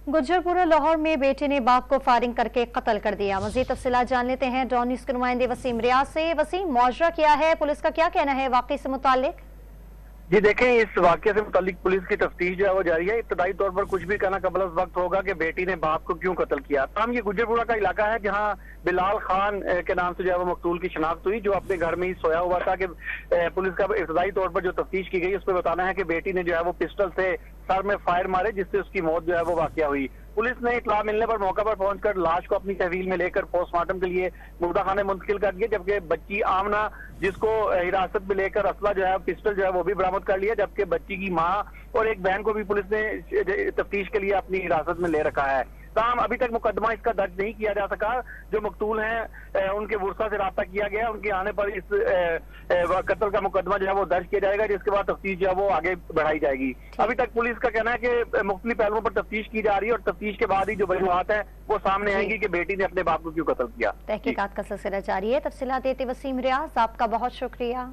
गुजरपुरा लाहौर में बेटे ने बाप को फायरिंग करके कत्ल कर दिया। मजीद तफसीलात जान लेते हैं डॉन न्यूज़ के नुमाइंदे वसीम रियाज से। वसीम, मुआवजा क्या है, पुलिस का क्या कहना है वाकई से मुतालिक? जी देखें, इस वाकये से मुतालिक पुलिस की तफ्तीश जो है वो जारी है। इब्तदाई तौर पर कुछ भी कहना कबल वक्त होगा कि बेटी ने बाप को क्यों कत्ल किया। तमाम ये गुजरपुरा का इलाका है जहाँ बिलाल खान के नाम से जो है वो मकतूल की शनाख्त हुई, जो अपने घर में ही सोया हुआ था। कि पुलिस का इब्तदाई तौर पर जो तफ्तीश की गई उस पर बताना है कि बेटी ने जो है वो पिस्टल से सर में फायर मारे, जिससे उसकी मौत जो है वो वाकया हुई। पुलिस ने इत्तला मिलने पर मौका पर पहुंचकर लाश को अपनी तहवील में लेकर पोस्टमार्टम के लिए मुर्दा खाने मुंतकिल कर दिया, जबकि बच्ची आमना जिसको हिरासत में लेकर असला जो है पिस्टल जो है वो भी बरामद कर लिया, जबकि बच्ची की मां और एक बहन को भी पुलिस ने तफ्तीश के लिए अपनी हिरासत में ले रखा है। ताहम अभी तक मुकदमा इसका दर्ज नहीं किया जा सका। जो मकतूल हैं उनके वुरसा से राब्ता किया गया, उनके आने पर इस कत्ल का मुकदमा जो है वो दर्ज किया जाएगा, जिसके बाद तफ्तीश जो है वो आगे बढ़ाई जाएगी। अभी तक पुलिस का कहना है कि मुख्तलिफ पहलुओं पर तफ्तीश की जा रही है और तफ्तीश के बाद ही जो वजूहात है वो सामने आएंगी कि बेटी ने अपने बाप को क्यों कत्ल किया। तहकीकात का सिलसिला जारी है। तफसीलात देते वसीम रियाज, आपका बहुत शुक्रिया।